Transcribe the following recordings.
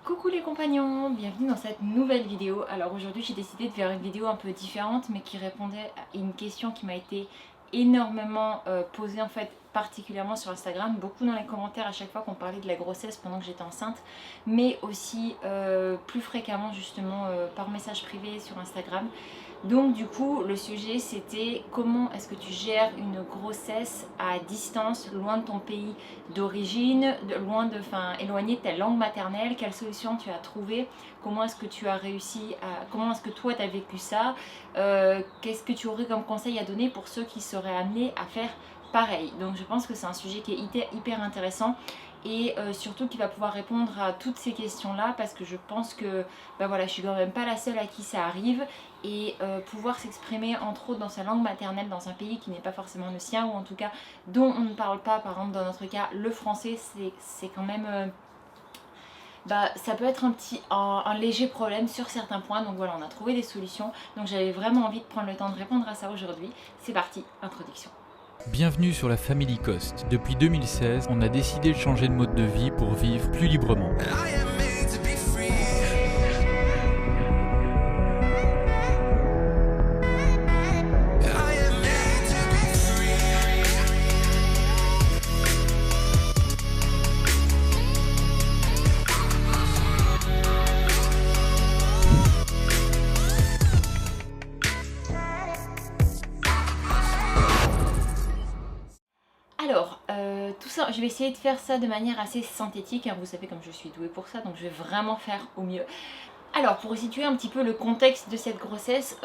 Coucou les compagnons, bienvenue dans cette nouvelle vidéo. Alors aujourd'hui j'ai décidé de faire une vidéo un peu différente mais qui répondait à une question qui m'a été énormément posée en fait, particulièrement sur Instagram, beaucoup dans les commentaires à chaque fois qu'on parlait de la grossesse pendant que j'étais enceinte, mais aussi plus fréquemment justement par message privé sur Instagram. Donc du coup le sujet c'était comment est-ce que tu gères une grossesse à distance, loin de ton pays d'origine, éloigné de ta langue maternelle, quelle solution tu as trouvé, comment est-ce que tu as réussi à, comment est-ce que toi tu as vécu ça, qu'est-ce que tu aurais comme conseil à donner pour ceux qui seraient amenés à faire pareil. Donc je pense que c'est un sujet qui est hyper intéressant et surtout qui va pouvoir répondre à toutes ces questions là parce que je pense que voilà, je suis quand même pas la seule à qui ça arrive et pouvoir s'exprimer entre autres dans sa langue maternelle dans un pays qui n'est pas forcément le sien ou en tout cas dont on ne parle pas, par exemple dans notre cas le français, c'est quand même ça peut être un léger problème sur certains points. Donc voilà, on a trouvé des solutions, donc j'avais vraiment envie de prendre le temps de répondre à ça aujourd'hui. C'est parti, introduction. Bienvenue sur la Family Cost. Depuis 2016, on a décidé de changer de mode de vie pour vivre plus librement. Alors, tout ça, je vais essayer de faire ça de manière assez synthétique, hein. Vous savez comme je suis douée pour ça, donc je vais vraiment faire au mieux. Alors, pour situer un petit peu le contexte de cette grossesse,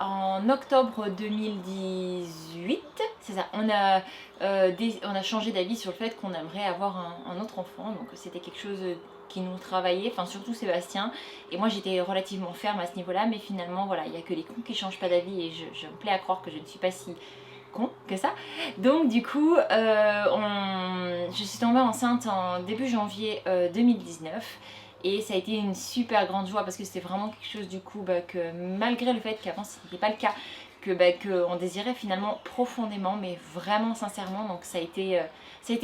en octobre 2018, c'est ça, on a changé d'avis sur le fait qu'on aimerait avoir un autre enfant, donc c'était quelque chose qui nous travaillait, enfin surtout Sébastien, et moi j'étais relativement ferme à ce niveau-là, mais finalement voilà, il n'y a que les cons qui changent pas d'avis, et je me plais à croire que je ne suis pas si con que ça. Donc du coup, je suis tombée enceinte en début janvier 2019. Et ça a été une super grande joie parce que c'était vraiment quelque chose du coup que malgré le fait qu'avant ce n'était pas le cas, qu'on désirait finalement profondément, mais vraiment sincèrement. Donc ça a été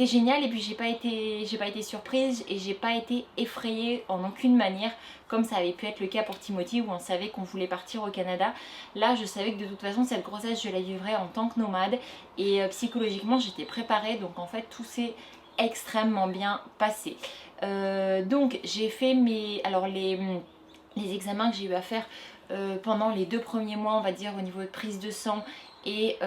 génial. Et puis j'ai pas été surprise et j'ai pas été effrayée en aucune manière comme ça avait pu être le cas pour Timothy où on savait qu'on voulait partir au Canada. Là je savais que de toute façon cette grossesse je la vivrais en tant que nomade et psychologiquement j'étais préparée. Donc en fait tout s'est extrêmement bien passé. Donc j'ai fait les examens que j'ai eu à faire pendant les 2 premiers mois, on va dire au niveau de prise de sang et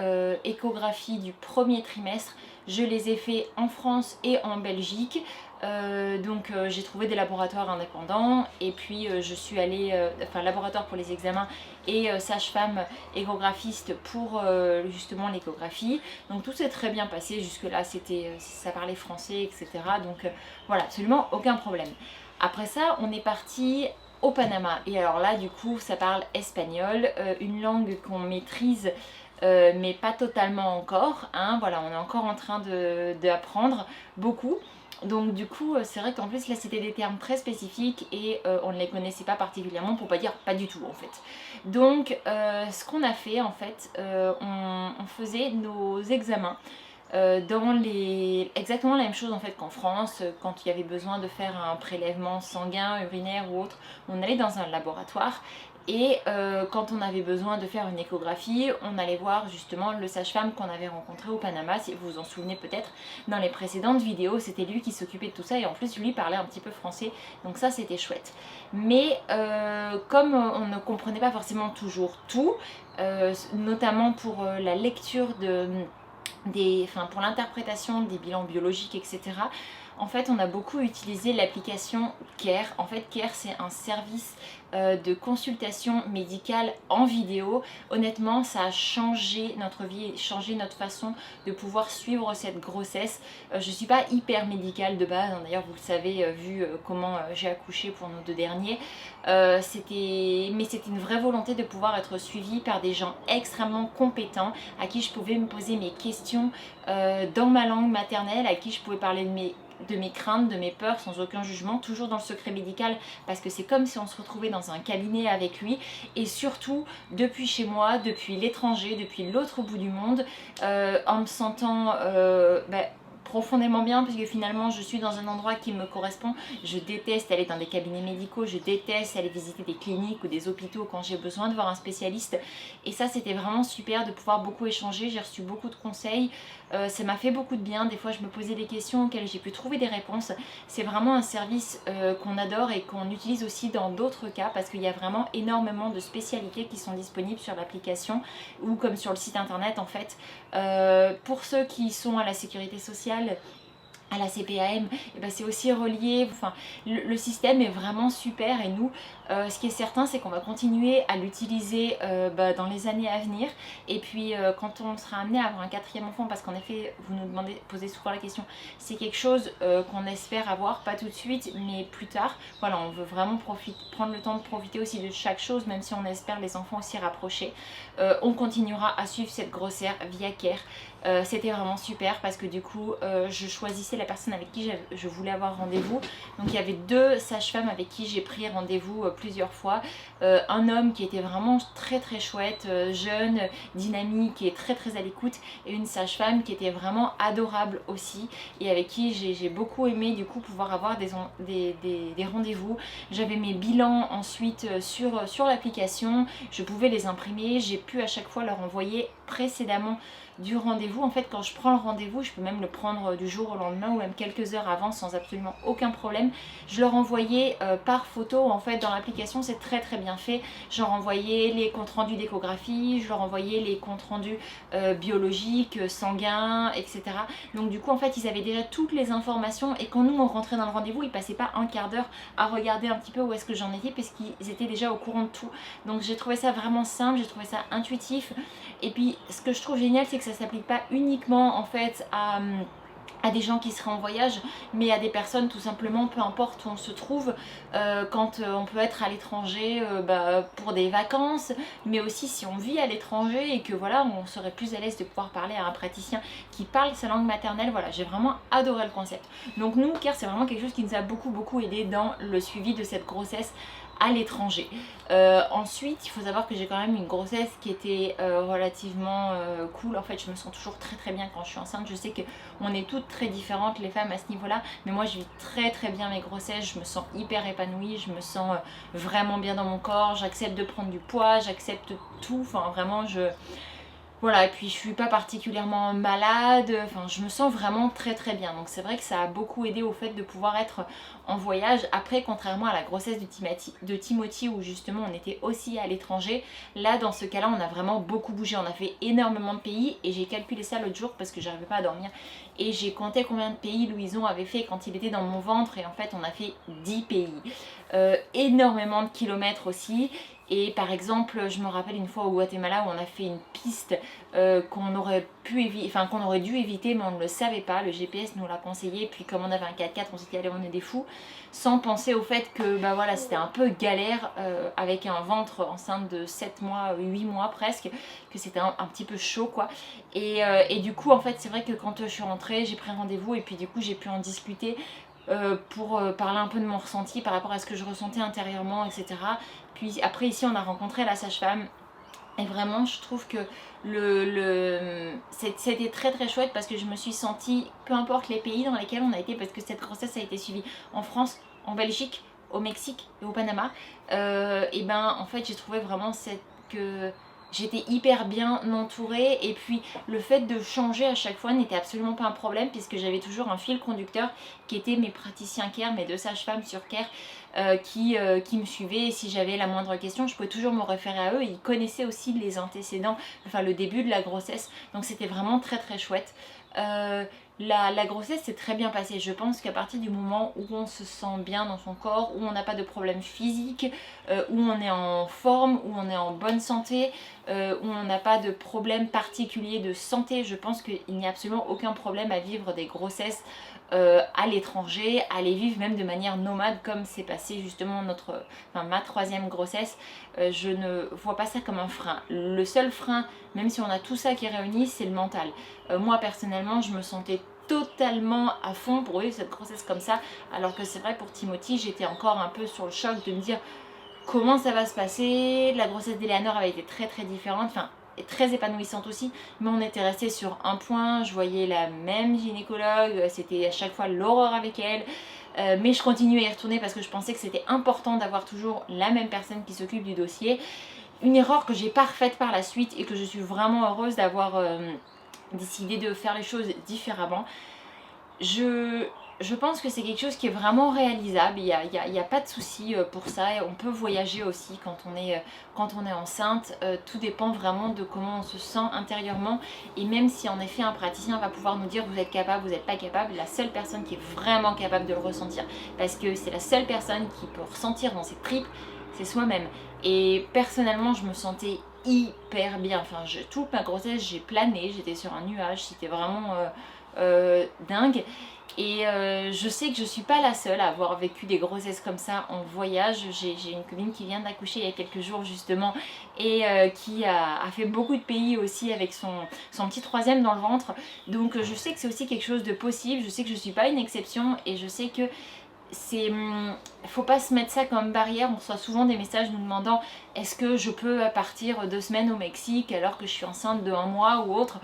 échographie du premier trimestre. Je les ai fait en France et en Belgique. J'ai trouvé des laboratoires indépendants et puis je suis allée, laboratoire pour les examens et sage-femme échographiste pour justement l'échographie. Donc tout s'est très bien passé, jusque là ça parlait français, etc. Donc voilà, absolument aucun problème. Après ça, on est parti au Panama et alors là du coup ça parle espagnol, une langue qu'on maîtrise mais pas totalement encore, hein. Voilà, on est encore en train d'apprendre beaucoup. Donc du coup c'est vrai qu'en plus là c'était des termes très spécifiques et on ne les connaissait pas particulièrement, pour pas dire pas du tout en fait. Donc ce qu'on a fait en fait, on faisait nos examens exactement la même chose en fait qu'en France. Quand il y avait besoin de faire un prélèvement sanguin, urinaire ou autre, on allait dans un laboratoire. Et quand on avait besoin de faire une échographie, on allait voir justement le sage-femme qu'on avait rencontré au Panama, si vous vous en souvenez peut-être dans les précédentes vidéos, c'était lui qui s'occupait de tout ça et en plus lui parlait un petit peu français, donc ça c'était chouette. Mais comme on ne comprenait pas forcément toujours tout, notamment pour la lecture pour l'interprétation des bilans biologiques, etc. En fait, on a beaucoup utilisé l'application Care. En fait, Care, c'est un service de consultation médicale en vidéo. Honnêtement, ça a changé notre vie, changé notre façon de pouvoir suivre cette grossesse. Je ne suis pas hyper médicale de base, hein. D'ailleurs, vous le savez, vu comment j'ai accouché pour nos 2 derniers. Mais c'était une vraie volonté de pouvoir être suivie par des gens extrêmement compétents, à qui je pouvais me poser mes questions dans ma langue maternelle, à qui je pouvais parler de mes craintes, de mes peurs, sans aucun jugement, toujours dans le secret médical, parce que c'est comme si on se retrouvait dans un cabinet avec lui, et surtout depuis chez moi, depuis l'étranger, depuis l'autre bout du monde, en me sentant profondément bien parce que finalement je suis dans un endroit qui me correspond. Je déteste aller dans des cabinets médicaux, je déteste aller visiter des cliniques ou des hôpitaux quand j'ai besoin de voir un spécialiste, et ça c'était vraiment super de pouvoir beaucoup échanger. J'ai reçu beaucoup de conseils, ça m'a fait beaucoup de bien. Des fois je me posais des questions auxquelles j'ai pu trouver des réponses. C'est vraiment un service qu'on adore et qu'on utilise aussi dans d'autres cas parce qu'il y a vraiment énormément de spécialités qui sont disponibles sur l'application ou comme sur le site internet en fait. Pour ceux qui sont à la sécurité sociale, à la CPAM, et ben c'est aussi relié, enfin le système est vraiment super, et nous ce qui est certain c'est qu'on va continuer à l'utiliser dans les années à venir, et puis quand on sera amené à avoir un 4e enfant, parce qu'en effet vous nous posez souvent la question, c'est quelque chose qu'on espère avoir, pas tout de suite mais plus tard. Voilà, on veut vraiment prendre le temps de profiter aussi de chaque chose, même si on espère les enfants aussi rapprochés. On continuera à suivre cette grossesse via Care. C'était vraiment super parce que du coup je choisissais la personne avec qui je voulais avoir rendez-vous. Donc il y avait 2 sages-femmes avec qui j'ai pris rendez-vous plusieurs fois. Un homme qui était vraiment très très chouette, jeune, dynamique et très très à l'écoute, et une sage-femme qui était vraiment adorable aussi et avec qui j'ai beaucoup aimé du coup pouvoir avoir des rendez-vous. J'avais mes bilans ensuite sur l'application, je pouvais les imprimer, j'ai pu à chaque fois leur envoyer précédemment du rendez-vous. En fait quand je prends le rendez-vous, je peux même le prendre du jour au lendemain ou même quelques heures avant sans absolument aucun problème. Je leur envoyais par photo en fait dans l'application, c'est très très bien fait. Je leur envoyais les comptes rendus d'échographie, je leur envoyais les comptes rendus biologiques, sanguins, etc. Donc du coup en fait ils avaient déjà toutes les informations, et quand nous on rentrait dans le rendez-vous, ils passaient pas un quart d'heure à regarder un petit peu où est-ce que j'en étais parce qu'ils étaient déjà au courant de tout. Donc j'ai trouvé ça vraiment simple, j'ai trouvé ça intuitif, et puis ce que je trouve génial c'est que ça s'applique pas uniquement en fait à des gens qui seraient en voyage, mais à des personnes tout simplement, peu importe où on se trouve, quand on peut être à l'étranger pour des vacances, mais aussi si on vit à l'étranger et que voilà, on serait plus à l'aise de pouvoir parler à un praticien qui parle sa langue maternelle. Voilà, j'ai vraiment adoré le concept. Donc nous, Care, c'est vraiment quelque chose qui nous a beaucoup aidé dans le suivi de cette grossesse à l'étranger. Ensuite il faut savoir que j'ai quand même une grossesse qui était relativement cool. En fait je me sens toujours très bien quand je suis enceinte. Je sais qu'on est toutes très différentes les femmes à ce niveau là, mais moi je vis très bien mes grossesses, je me sens hyper épanouie, je me sens vraiment bien dans mon corps, j'accepte de prendre du poids, j'accepte tout, enfin vraiment voilà, et puis je suis pas particulièrement malade, enfin je me sens vraiment très bien. Donc c'est vrai que ça a beaucoup aidé au fait de pouvoir être en voyage. Après, contrairement à la grossesse de Timothy où justement on était aussi à l'étranger, là dans ce cas-là on a vraiment beaucoup bougé, on a fait énormément de pays, et j'ai calculé ça l'autre jour parce que j'arrivais pas à dormir, et j'ai compté combien de pays Louison avait fait quand il était dans mon ventre, et en fait on a fait 10 pays. Énormément de kilomètres aussi. Et par exemple, je me rappelle une fois au Guatemala où on a fait une piste qu'on aurait dû éviter, mais on ne le savait pas. Le GPS nous l'a conseillé. Puis comme on avait un 4x4, on s'est dit allez, on est des fous, sans penser au fait que voilà, c'était un peu galère avec un ventre enceinte de 7 mois, 8 mois presque, que c'était un petit peu chaud quoi. Et du coup en fait c'est vrai que quand je suis rentrée, j'ai pris un rendez-vous, et puis du coup j'ai pu en discuter pour parler un peu de mon ressenti par rapport à ce que je ressentais intérieurement, etc. Puis après ici on a rencontré la sage-femme, et vraiment je trouve que c'était très chouette parce que je me suis sentie, peu importe les pays dans lesquels on a été, parce que cette grossesse a été suivie en France, en Belgique, au Mexique et au Panama, et ben en fait j'ai trouvé vraiment que j'étais hyper bien entourée, et puis le fait de changer à chaque fois n'était absolument pas un problème puisque j'avais toujours un fil conducteur qui était mes praticiens Care, mes 2 sages-femmes sur Care qui me suivaient, et si j'avais la moindre question je pouvais toujours me référer à eux. Ils connaissaient aussi les antécédents, enfin le début de la grossesse, donc c'était vraiment très chouette. La grossesse s'est très bien passée. Je pense qu'à partir du moment où on se sent bien dans son corps, où on n'a pas de problème physique, où on est en forme, où on est en bonne santé, où on n'a pas de problème particulier de santé, je pense qu'il n'y a absolument aucun problème à vivre des grossesses à l'étranger, à les vivre même de manière nomade comme c'est passé justement ma 3e grossesse. Je ne vois pas ça comme un frein. Le seul frein, même si on a tout ça qui est réuni, c'est le mental. Moi personnellement je me sentais totalement à fond pour vivre cette grossesse comme ça, alors que c'est vrai pour Timothy j'étais encore un peu sur le choc de me dire comment ça va se passer. La grossesse d'Eleanor avait été très différente, enfin très épanouissante aussi, mais on était resté sur un point, je voyais la même gynécologue, c'était à chaque fois l'horreur avec elle. Mais je continuais à y retourner parce que je pensais que c'était important d'avoir toujours la même personne qui s'occupe du dossier. Une erreur que j'ai pas refaite par la suite et que je suis vraiment heureuse d'avoir décidé de faire les choses différemment. Je pense que c'est quelque chose qui est vraiment réalisable, il n'y a pas de souci pour ça, et on peut voyager aussi quand on est enceinte, tout dépend vraiment de comment on se sent intérieurement, et même si en effet un praticien va pouvoir nous dire vous êtes capable, vous n'êtes pas capable, la seule personne qui est vraiment capable de le ressentir, parce que c'est la seule personne qui peut ressentir dans ses tripes, c'est soi-même. Et personnellement je me sentais hyper bien, enfin toute ma grossesse j'ai plané, j'étais sur un nuage, c'était vraiment dingue. Et je sais que je suis pas la seule à avoir vécu des grossesses comme ça en voyage. J'ai une copine qui vient d'accoucher il y a quelques jours justement et qui a fait beaucoup de pays aussi avec son petit troisième dans le ventre. Donc je sais que c'est aussi quelque chose de possible, je sais que je suis pas une exception et je sais que faut pas se mettre ça comme barrière. On reçoit souvent des messages nous demandant est-ce que je peux partir 2 semaines au Mexique alors que je suis enceinte de 1 mois ou autre.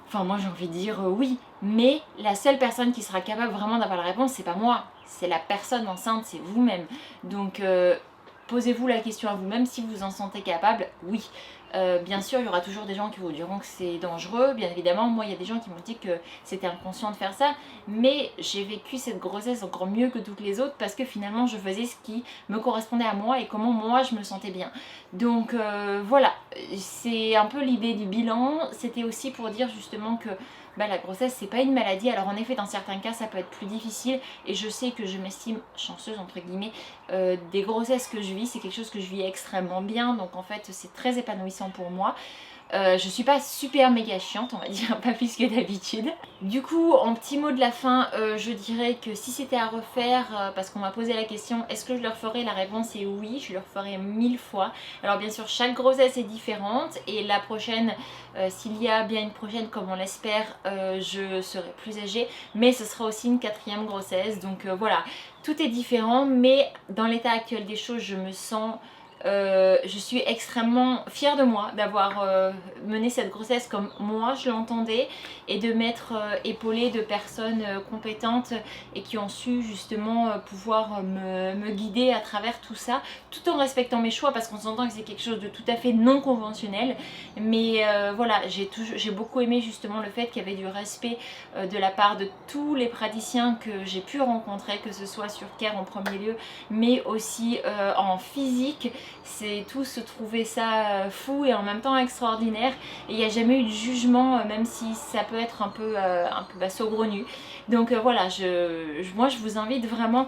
Enfin moi j'ai envie de dire oui, mais la seule personne qui sera capable vraiment d'avoir la réponse c'est pas moi, c'est la personne enceinte, c'est vous-même. Donc posez-vous la question à vous-même si vous en sentez capable, oui. Bien sûr il y aura toujours des gens qui vous diront que c'est dangereux, bien évidemment moi il y a des gens qui m'ont dit que c'était inconscient de faire ça, mais j'ai vécu cette grossesse encore mieux que toutes les autres parce que finalement je faisais ce qui me correspondait à moi et comment moi je me sentais bien. Donc voilà, c'est un peu l'idée du bilan, c'était aussi pour dire justement que la grossesse c'est pas une maladie, alors en effet dans certains cas ça peut être plus difficile et je sais que je m'estime chanceuse entre guillemets des grossesses que je vis, c'est quelque chose que je vis extrêmement bien, donc en fait c'est très épanouissant pour moi. Je suis pas super méga chiante on va dire, pas plus que d'habitude. Du coup en petit mot de la fin je dirais que si c'était à refaire, parce qu'on m'a posé la question est-ce que je le referais, la réponse est oui, je le referais 1000 fois. Alors bien sûr chaque grossesse est différente et la prochaine, s'il y a bien une prochaine comme on l'espère, je serai plus âgée, mais ce sera aussi une 4e grossesse, donc voilà, tout est différent, mais dans l'état actuel des choses je me sens je suis extrêmement fière de moi d'avoir mené cette grossesse comme moi je l'entendais et de m'être épaulée de personnes compétentes et qui ont su justement pouvoir me guider à travers tout ça tout en respectant mes choix parce qu'on s'entend que c'est quelque chose de tout à fait non conventionnel, mais voilà, j'ai beaucoup aimé justement le fait qu'il y avait du respect de la part de tous les praticiens que j'ai pu rencontrer, que ce soit sur Care en premier lieu mais aussi en physique. C'est tous trouvé ça fou et en même temps extraordinaire et il n'y a jamais eu de jugement même si ça peut être un peu saugrenu. Donc voilà, moi je vous invite vraiment,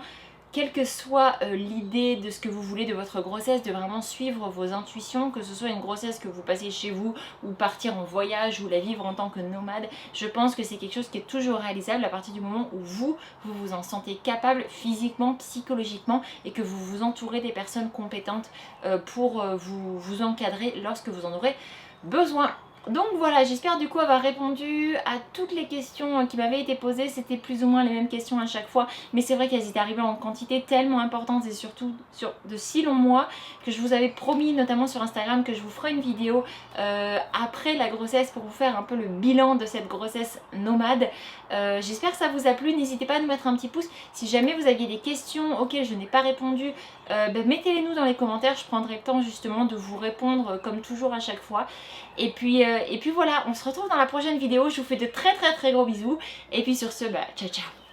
quelle que soit l'idée de ce que vous voulez de votre grossesse, de vraiment suivre vos intuitions, que ce soit une grossesse que vous passez chez vous ou partir en voyage ou la vivre en tant que nomade. Je pense que c'est quelque chose qui est toujours réalisable à partir du moment où vous vous en sentez capable physiquement, psychologiquement et que vous vous entourez des personnes compétentes pour vous encadrer lorsque vous en aurez besoin. Donc voilà, j'espère du coup avoir répondu à toutes les questions qui m'avaient été posées. C'était plus ou moins les mêmes questions à chaque fois, mais c'est vrai qu'elles étaient arrivées en quantité tellement importante et surtout de si longs mois que je vous avais promis notamment sur Instagram que je vous ferai une vidéo après la grossesse pour vous faire un peu le bilan de cette grossesse nomade. J'espère que ça vous a plu, n'hésitez pas à nous mettre un petit pouce. Si jamais vous aviez des questions auxquelles je n'ai pas répondu, mettez-les nous dans les commentaires, je prendrai le temps justement de vous répondre comme toujours à chaque fois. Et puis voilà, on se retrouve dans la prochaine vidéo, je vous fais de très gros bisous. Et puis sur ce, ciao ciao.